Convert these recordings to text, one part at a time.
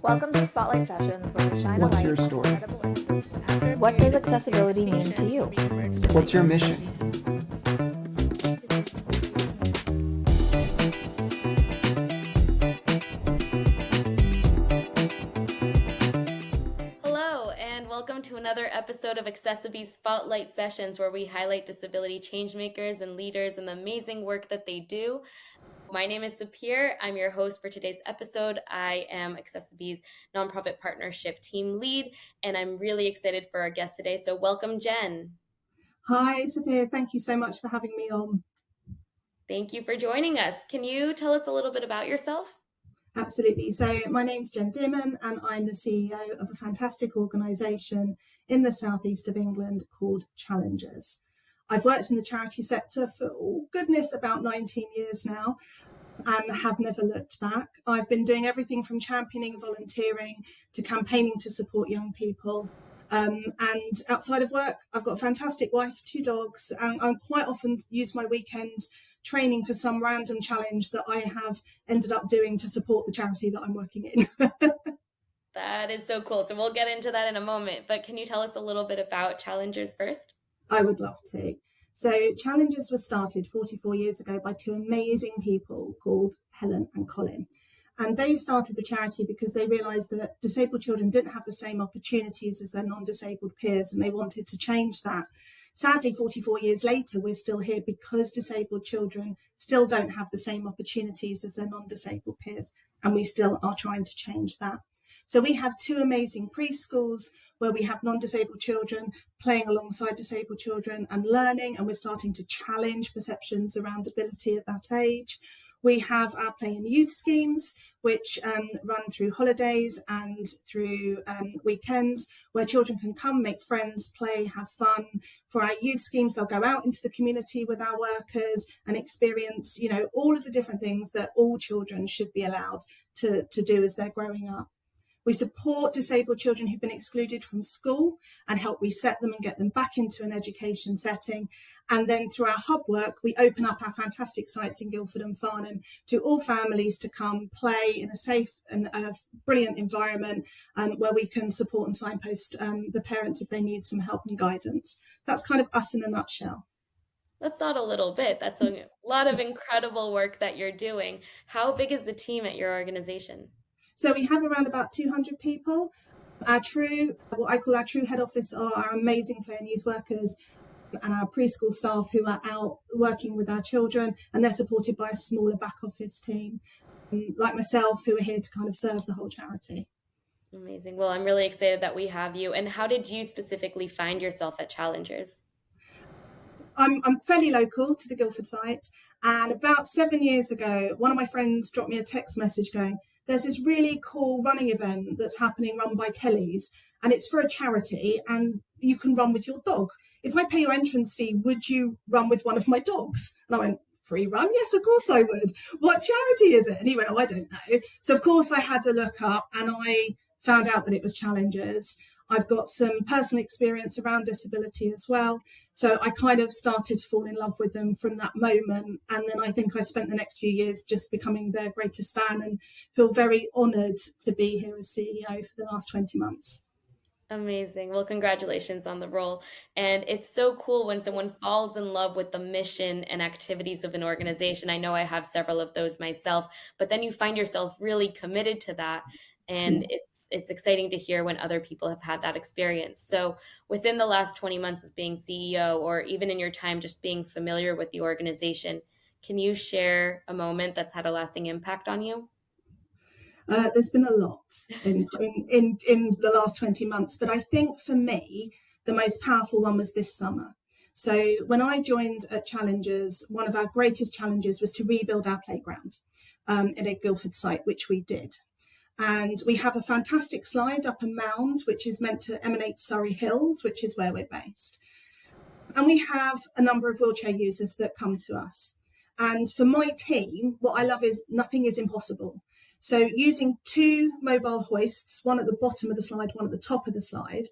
Welcome to Spotlight Sessions, where we shine a What's light your on story? incredible. What does accessibility mean to you? What's your mission? Hello, and welcome to another episode of accessiBe's Spotlight Sessions, where we highlight disability changemakers and leaders and the amazing work that they do. My name is Sapir. I'm your host for today's episode. I am accessiBe's nonprofit partnership team lead, and I'm really excited for our guest today. So welcome, Jen. Hi, Sapir. Thank you so much for having me on. Thank you for joining us. Can you tell us a little bit about yourself? Absolutely. So my name's Gen Dearman, and I'm the CEO of a fantastic organisation in the southeast of England called Challengers. I've worked in the charity sector for, goodness, about 19 years now, and have never looked back. I've been doing everything from championing volunteering to campaigning to support young people. And outside of work, I've got a fantastic wife, 2 dogs, and I quite often use my weekends training for some random challenge that I have ended up doing to support the charity that I'm working in. That is so cool. So we'll get into that in a moment, but can you tell us a little bit about Challengers first? I would love to. So Challengers was started 44 years ago by 2 amazing people called Helen and Colin. And they started the charity because they realised that disabled children didn't have the same opportunities as their non-disabled peers, and they wanted to change that. Sadly, 44 years later, we're still here because disabled children still don't have the same opportunities as their non-disabled peers, and we still are trying to change that. So we have 2 amazing preschools where we have non-disabled children playing alongside disabled children and learning, and we're starting to challenge perceptions around ability at that age. We have our play and youth schemes, which run through holidays and through weekends, where children can come, make friends, play, have fun. For our youth schemes, they'll go out into the community with our workers and experience, all of the different things that all children should be allowed to do as they're growing up. We support disabled children who've been excluded from school and help reset them and get them back into an education setting. And then through our hub work, we open up our fantastic sites in Guildford and Farnham to all families to come play in a safe and brilliant environment where we can support and signpost the parents if they need some help and guidance. That's kind of us in a nutshell. That's not a little bit. That's a lot of incredible work that you're doing. How big is the team at your organization? So we have around about 200 people. What I call our true head office are our amazing play and youth workers and our preschool staff who are out working with our children, and they're supported by a smaller back office team like myself who are here to kind of serve the whole charity. Amazing. Well, I'm really excited that we have you. And how did you specifically find yourself at Challengers? I'm fairly local to the Guildford site, and about 7 years ago, one of my friends dropped me a text message going, there's this really cool running event that's happening run by Kelly's, and it's for a charity and you can run with your dog. If I pay your entrance fee, would you run with one of my dogs? And I went, free run? Yes, of course I would. What charity is it? And he went, oh, I don't know. So of course I had to look up, and I found out that it was Challengers. I've got some personal experience around disability as well. So I kind of started to fall in love with them from that moment. And then I think I spent the next few years just becoming their greatest fan, and feel very honoured to be here as CEO for the last 20 months. Amazing. Well, congratulations on the role. And it's so cool when someone falls in love with the mission and activities of an organization. I know I have several of those myself, but then you find yourself really committed to that. And it's exciting to hear when other people have had that experience. So within the last 20 months as being CEO, or even in your time just being familiar with the organization, can you share a moment that's had a lasting impact on you? There's been a lot in the last 20 months, but I think for me, the most powerful one was this summer. So when I joined at Challengers, one of our greatest challenges was to rebuild our playground in a Guildford site, which we did. And we have a fantastic slide up a mound, which is meant to emanate Surrey Hills, which is where we're based. And we have a number of wheelchair users that come to us. And for my team, what I love is nothing is impossible. So using 2 mobile hoists, one at the bottom of the slide, one at the top of the slide,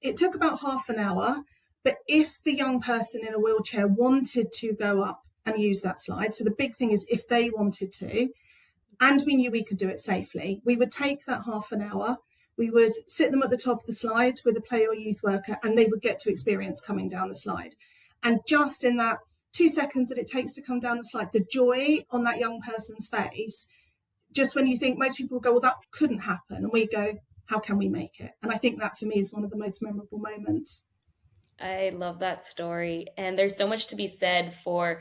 it took about half an hour. But if the young person in a wheelchair wanted to go up and use that slide, so the big thing is if they wanted to, and we knew we could do it safely. We would take that half an hour, we would sit them at the top of the slide with a play or youth worker, and they would get to experience coming down the slide. And just in that 2 seconds that it takes to come down the slide, the joy on that young person's face, just when you think most people go, well, that couldn't happen, and we go, how can we make it? And I think that for me is one of the most memorable moments. I love that story. And there's so much to be said for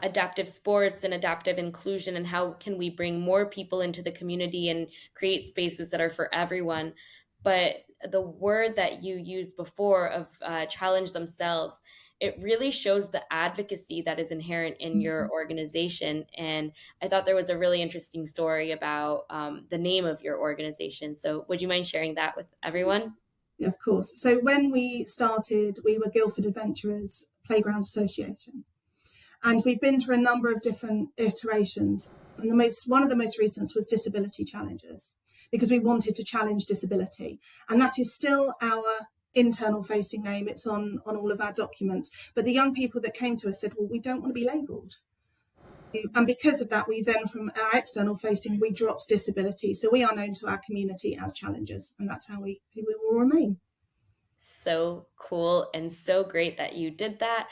adaptive sports and adaptive inclusion, and how can we bring more people into the community and create spaces that are for everyone. But the word that you used before of challenge themselves, it really shows the advocacy that is inherent in your organization. And I thought there was a really interesting story about the name of your organization. So would you mind sharing that with everyone? Of course. So when we started, we were Guildford Adventurers Playground Association. And we've been through a number of different iterations. And one of the most recent was disability challenges, because we wanted to challenge disability. And that is still our internal facing name. It's on all of our documents. But the young people that came to us said, well, we don't want to be labelled. And because of that, we then, from our external facing, we dropped disability. So we are known to our community as challengers, and that's how we will remain. So cool and so great that you did that.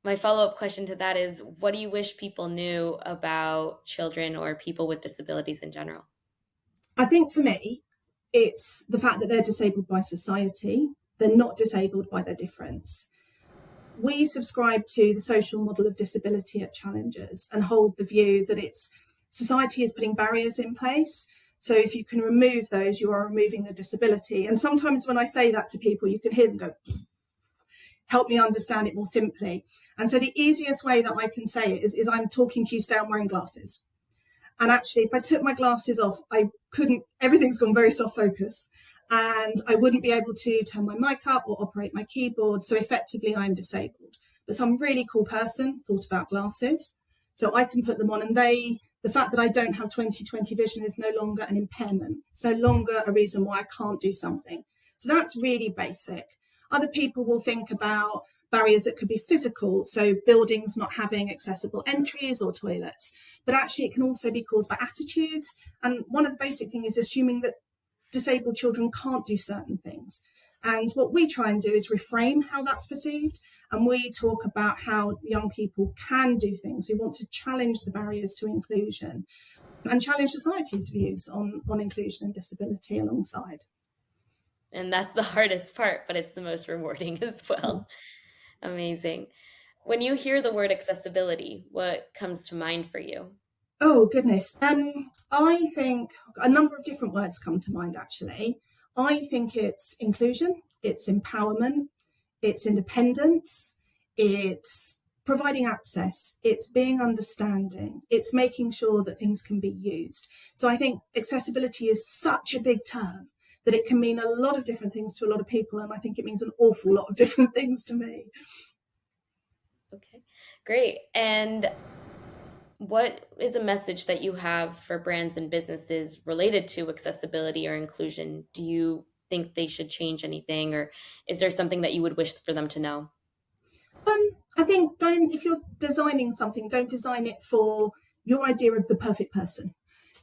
My follow-up question to that is, what do you wish people knew about children or people with disabilities in general? I think for me, it's the fact that they're disabled by society. They're not disabled by their difference. We subscribe to the social model of disability at Challengers and hold the view that society is putting barriers in place. So if you can remove those, you are removing a disability. And sometimes when I say that to people, you can hear them go, help me understand it more simply. And so the easiest way that I can say it is I'm talking to you still wearing glasses. And actually, if I took my glasses off, everything's gone very soft focus. And I wouldn't be able to turn my mic up or operate my keyboard. So effectively, I'm disabled. But some really cool person thought about glasses. So I can put them on, and the fact that I don't have 20/20 vision is no longer an impairment. It's no longer a reason why I can't do something. So that's really basic. Other people will think about barriers that could be physical, so buildings not having accessible entries or toilets. But actually, it can also be caused by attitudes. And one of the basic things is assuming that disabled children can't do certain things. And what we try and do is reframe how that's perceived. And we talk about how young people can do things. We want to challenge the barriers to inclusion and challenge society's views on inclusion and disability alongside. And that's the hardest part, but it's the most rewarding as well. Amazing. When you hear the word accessibility, what comes to mind for you? Oh, goodness. I think a number of different words come to mind, actually. I think it's inclusion, it's empowerment, it's independence, it's providing access, it's being understanding, it's making sure that things can be used. So I think accessibility is such a big term that it can mean a lot of different things to a lot of people. And I think it means an awful lot of different things to me. Okay, great. And what is a message that you have for brands and businesses related to accessibility or inclusion? Do you think they should change anything, or is there something that you would wish for them to know? I think if you're designing something, don't design it for your idea of the perfect person.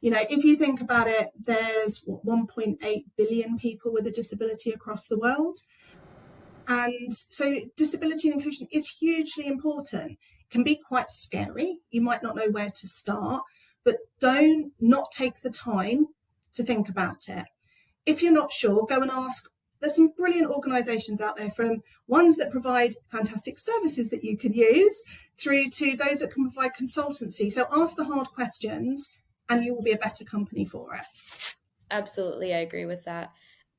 If you think about it, there's 1.8 billion people with a disability across the world. And so disability and inclusion is hugely important. It can be quite scary. You might not know where to start, but don't not take the time to think about it. If you're not sure, go and ask. There's some brilliant organisations out there, from ones that provide fantastic services that you can use through to those that can provide consultancy. So ask the hard questions and you will be a better company for it. Absolutely, I agree with that.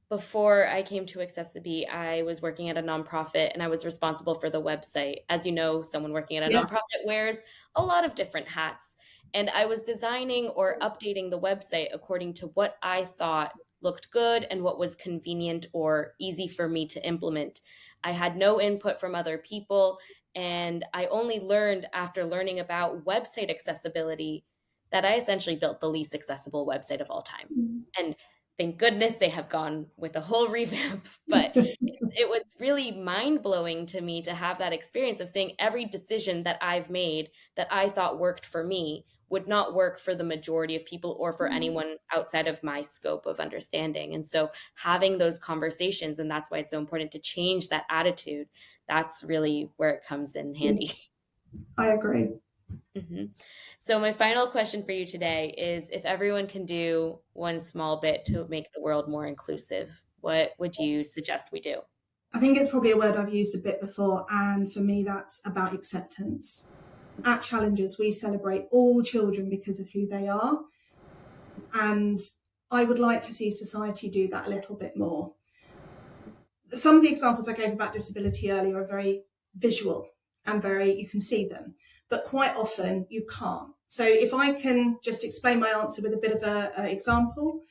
Before I came to accessiBe, I was working at a nonprofit and I was responsible for the website. As you know, someone working at a nonprofit wears a lot of different hats. And I was designing or updating the website according to what I thought looked good and what was convenient or easy for me to implement. I had no input from other people, and I only learned after learning about website accessibility that I essentially built the least accessible website of all time. And thank goodness they have gone with a whole revamp. But it was really mind blowing to me to have that experience of seeing every decision that I've made that I thought worked for me would not work for the majority of people or for anyone outside of my scope of understanding. And so having those conversations, and that's why it's so important to change that attitude, that's really where it comes in handy. I agree. Mm-hmm. So my final question for you today is, if everyone can do one small bit to make the world more inclusive, what would you suggest we do? I think it's probably a word I've used a bit before, and for me that's about acceptance. At Challenges, we celebrate all children because of who they are, and I would like to see society do that a little bit more. Some of the examples I gave about disability earlier are very visual and you can see them, but quite often you can't. So if I can just explain my answer with a bit of an example,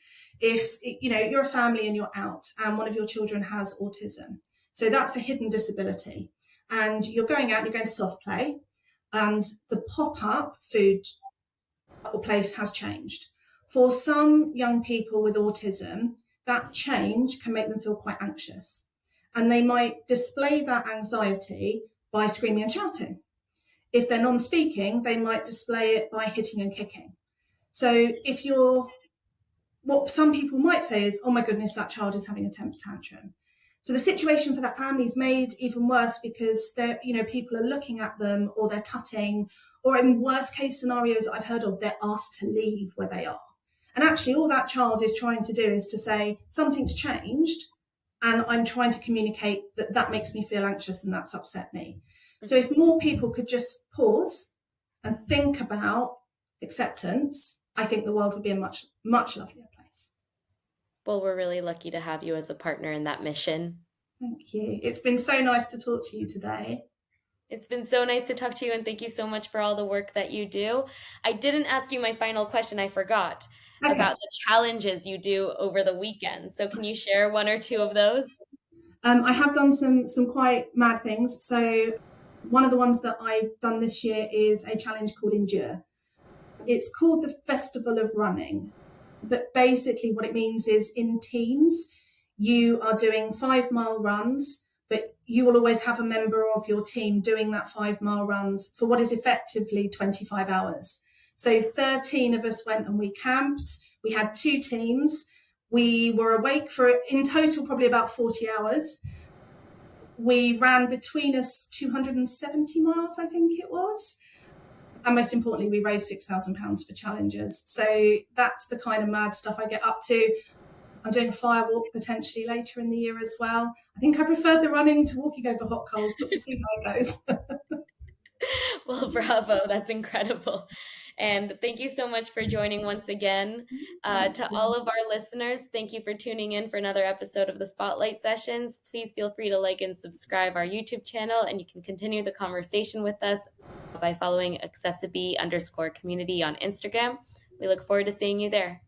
if you're a family and you're out and one of your children has autism, so that's a hidden disability, and you're going out and you're going to soft play, and the pop-up food or place has changed. For some young people with autism, that change can make them feel quite anxious, and they might display that anxiety by screaming and shouting. If they're non-speaking, they might display it by hitting and kicking. So what some people might say is, oh my goodness, that child is having a temper tantrum. So the situation for that family is made even worse because people are looking at them, or they're tutting, or in worst case scenarios I've heard of, they're asked to leave where they are. And actually all that child is trying to do is to say, something's changed and I'm trying to communicate that makes me feel anxious and that's upset me. So if more people could just pause and think about acceptance, I think the world would be a much, much lovelier place. Well, we're really lucky to have you as a partner in that mission. Thank you. It's been so nice to talk to you today. It's been so nice to talk to you, and thank you so much for all the work that you do. I didn't ask you my final question. I forgot about the challenges you do over the weekend. So can you share one or two of those? I have done some quite mad things. So one of the ones that I've done this year is a challenge called Endure. It's called the Festival of Running, but basically what it means is in teams, you are doing 5-mile runs, but you will always have a member of your team doing that 5-mile runs for what is effectively 25 hours. So 13 of us went and we camped. We had 2 teams. We were awake for, in total, probably about 40 hours. We ran between us 270 miles, I think it was. And most importantly, we raised £6,000 for challenges. So that's the kind of mad stuff I get up to. I'm doing a fire walk potentially later in the year as well. I think I preferred the running to walking over hot coals, but we'll see how it goes. Well, bravo. That's incredible. And thank you so much for joining once again. To all of our listeners, thank you for tuning in for another episode of the Spotlight Sessions. Please feel free to like and subscribe our YouTube channel, and you can continue the conversation with us by following accessiBe_community on Instagram. We look forward to seeing you there.